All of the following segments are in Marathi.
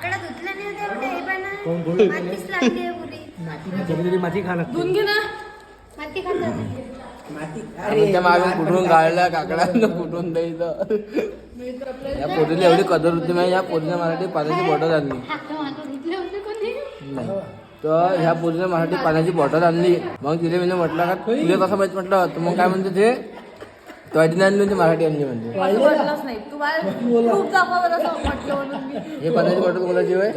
काकडा धुतला नाही होता एवढे हे पण मातीच लागली आहे पुरी. माती खाणार धुवून घे ना. माती खातात. त्या मागे कुठून गाळल्या काकडा कुठून द्यायचं. या पोरीला एवढी कदर होती माहिती. या पोरीने मराठी पाण्याची बॉटल आणली नाही तर ह्या पोरीने मराठी पाण्याची बॉटल आणली. मग तिथे मी म्हटलं का तुझे कसं माहिती म्हटलं तर मग काय म्हणते ते तोडीने आणली म्हणजे मराठी आणली म्हणजे. हे पाण्याची बॉटल कोणाची होय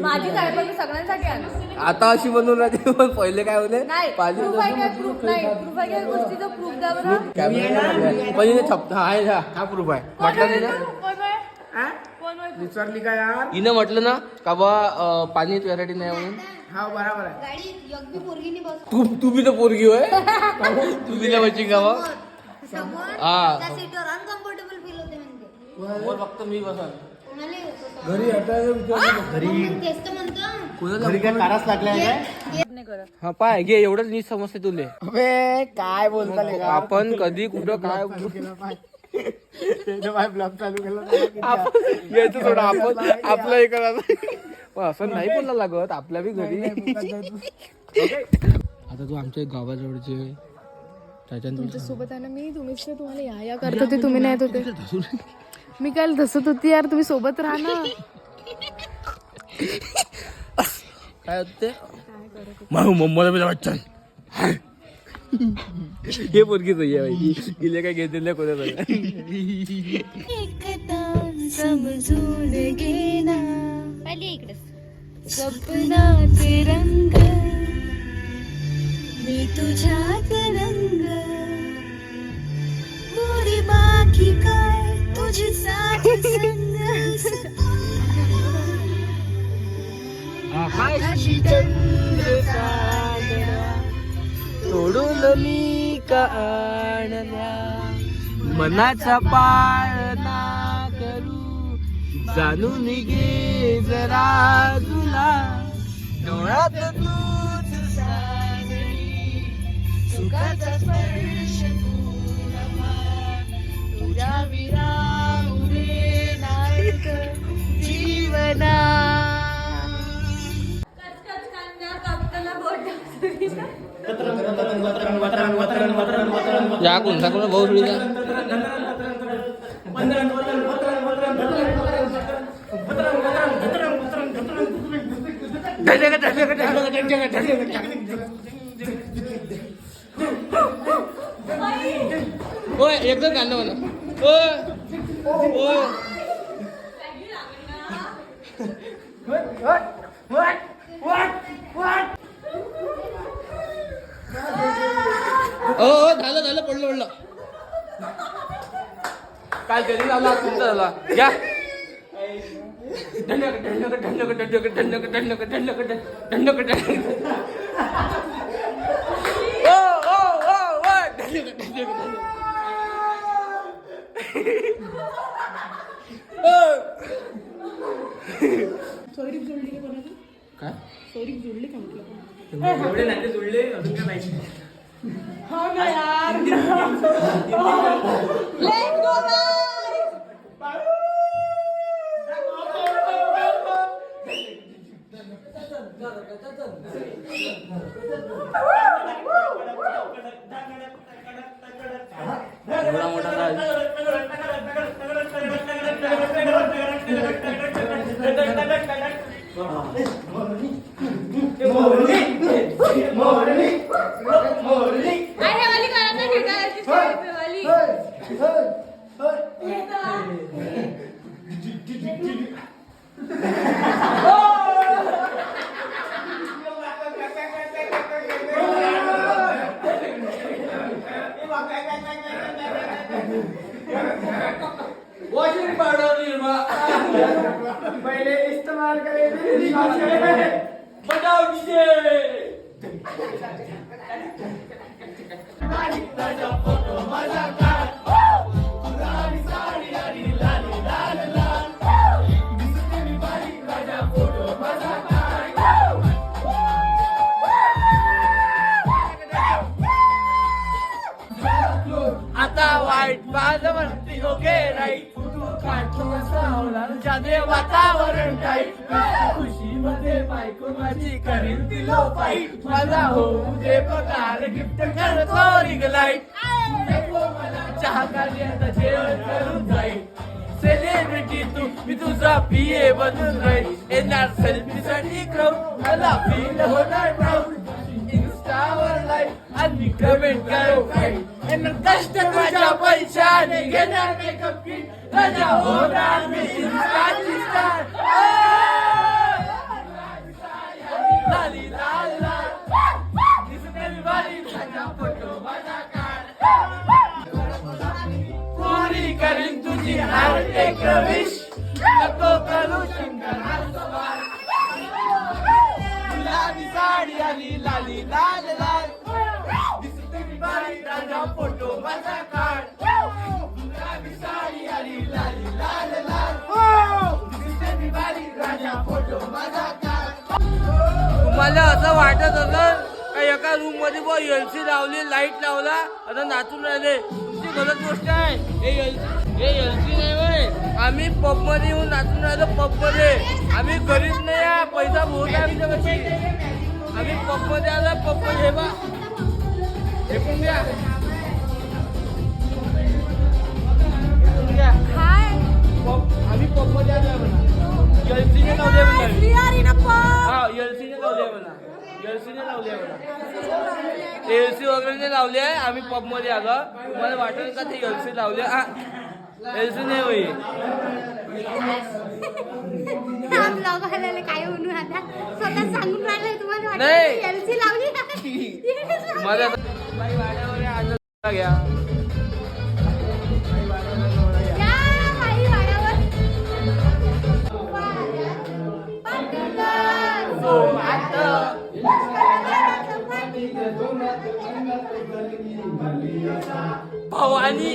माझी साहेबांनी सगळ्यांसाठी आणली. आता अशी बनवून राहते पण पहिले काय होते पाणी पहिले छप्प हा प्रूफ आहे म्हटलं नाही ना. विचारली का यार हिनं म्हटलं ना का बा पाणी तुझ्यासाठी नाही म्हणून. हा बरोबर आहे. गाडी योग्य पोरगीने बस तू बी तर पोरगी होय तू बी नाही बची का बा. समोर हा त्या सीटवर अनकम्फर्टेबल फील होते म्हणजे. वर फक्त मी बसा कोणाला होत होतं? घरी हटायचं घरी तेच तर म्हणतो. घरी काय काराच लागल्या काय हा पाय घे एवढंच नीट समजते तुले. अबे काय बोलता आपण कधी कुठं काय ब्लॉग चालू केला यायचं थोडं आपण आपलं हे करायचं पण असं नाही बोलला लागत आपल्या बी घरी. आता तू आमच्या गावाजवळचे तुमच्या सोबत आहे ना मी. तुम्हीच तर तुम्हाला या करत होते तुम्ही नाही येत होते. मी काल धसत होती यार तुम्ही सोबत राहा ना. काय होते मम्माला बी बच्चन हे पोरगीच इले काय घेतले कोणाला समजून घेना सपनाचे रंग मी तुझ्यात रंग मोरी बाकी काय तुझी साथ संग आकाशी चंद्र सागरा सोडून मी का आणल्या मनाचा पाळना करू जाणून घे जरा तुला डोळ्यात तूच सागरी सुखाचा स्पर्श तुझ्या विरामुळे नायक जीवना. या कोण भाऊ सुळीचा होय एकदम कांदा म्हणा हो झालं पडलं काय तरी झाला तुमचा झाला घ्या काय जोडली का म्हटलं एवढे नाते जुळले अजून काय पाहिजे. हो ना यार एवढा मोठा राज वॉशिंग पाउडर पहले इस्तेमाल करें बजाओ डीजे आता वाईट बाजू ओके राईट काढतो माझ्या दे वातावरण टाईट खुशीमध्ये बायको माझी करील तिलो फाईट मला होऊ दे पगार गिफ्ट करतो रिंग लाईट मला चहा काढली आता जेवण करून जाईल सेलिब्रिटी तू मी तुझा पिये बनून राहील येणार सेल्फीसाठी क्राऊड मला फील होणार प्राऊड इंस्टावर लाईक आणि कमेंट करू येणार कष्ट माझ्या पैशाने घेणार मेकअप किट राजा होणार मी इंस्टाची स्टार लाली लाल लाल दिसते मी भारी माझा फोटो माझा पुरी करीन तुझी हार एक विश नको करू शंकर गुलाबी साडी आली लाली लाल लाल दिसते मी भारी राजा फोटो माझा काढ गुलाबी साडी आली लाली लाल लाल दिसते मी भारी राजा फोटो माझा काढ तुम्हाला असं वाटत होतं का एका रूम मध्ये बॉ एलसी लावली लाईट लावला आता नाचून राहिले तुमची गलत गोष्ट आहे हे एलसी नाही होय आम्ही पब मध्ये येऊन नाचून राहिलो पब मध्ये आम्ही घरीच नाही आहे पैसा भोवता आमच्या कशी आम्ही पब मध्ये आलो पब मध्ये हे बा ऐकून घ्या आम्ही पब मध्ये आलो एलसीने लावले म्हणा हा एलसीने लावले म्हणा एलसीने लावले म्हणा एलसी वगैरे लावले आहे आम्ही पब मध्ये आलो तुम्हाला वाटेल का ते एलसी लावले एलसी नाही होई काय म्हणून आता स्वतः सांगून राहिलं तुम्हाला नाही. एलसी लावली मला बाई वाड्यावर आनंद घ्या या बाई वाड्यावर भवानी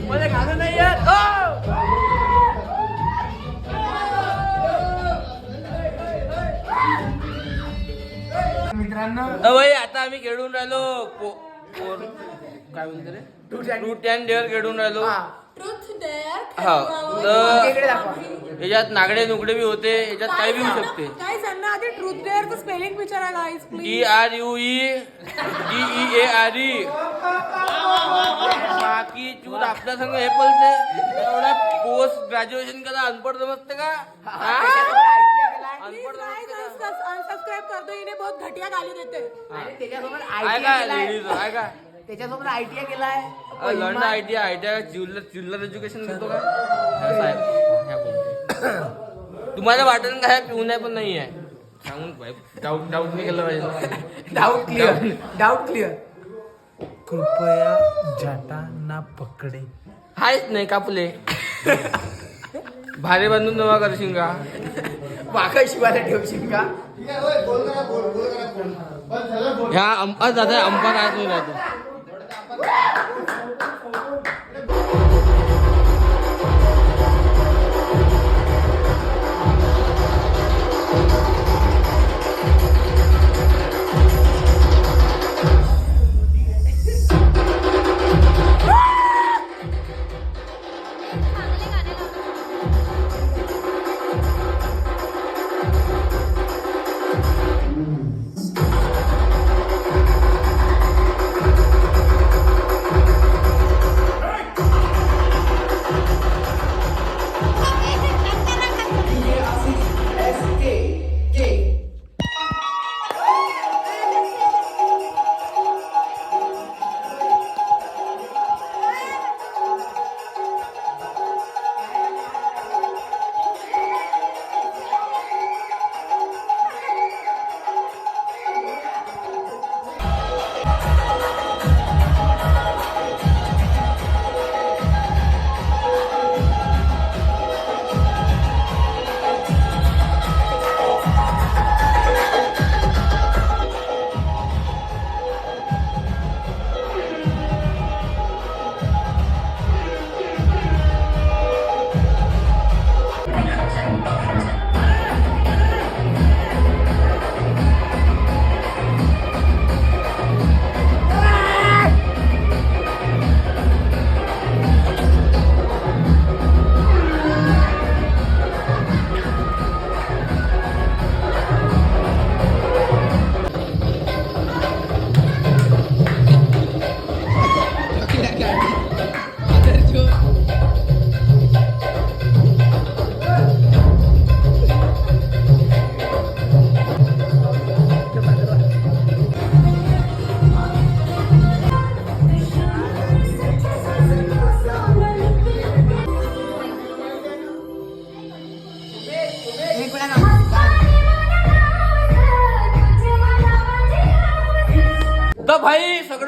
मला गाणं नाही येत मित्रांनो भाई आता आम्ही खेळून राहिलो काय म्हणते रे ट्रूथ अँड डेअर खेळून राहिलो हा तर इकडे दाखवा याच्यात नागडे नुगडे बी होते याच्यात काय बी होऊ शकते काय सांगणार आधी ट्रूथ डेअरचं स्पेलिंग विचारा गाईज प्लीज TRUE बाकी चूत आपल्या संग हे पलते एवढा पोस्ट ग्रॅज्युएशन करा अनपढ़ समजते का अनपढ़ अनसब्सक्राइब कर दो इन्हें बहुत घटिया गाली देते त्याच्यासोबत आहे का लेडीज आहे का त्याच्यासोबत ITI केलाय लंड आयटीआय चिल्लर एज्युकेशन घेतो का तुम्हाला वाटेल का हे पिऊन आहे पण नाही आहे सांगून डाऊट नाही केलं पाहिजे डाऊट क्लिअर कृपया जाटा ना पकडे हायच नाही कापले भारे बांधून नवा करशील का वाका शिवायला ठेवशील का ह्या अंपा दादा अंपा काय राहतो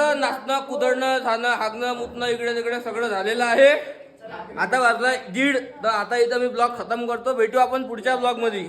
सगळं नाचणं कुदळणं खाणं हागणं मुतणं इकडे तिकडे सगळं झालेलं आहे. आता वाजलाय 1:30. तर आता इथं मी ब्लॉग खतम करतो. भेटू आपण पुढच्या ब्लॉग मध्ये.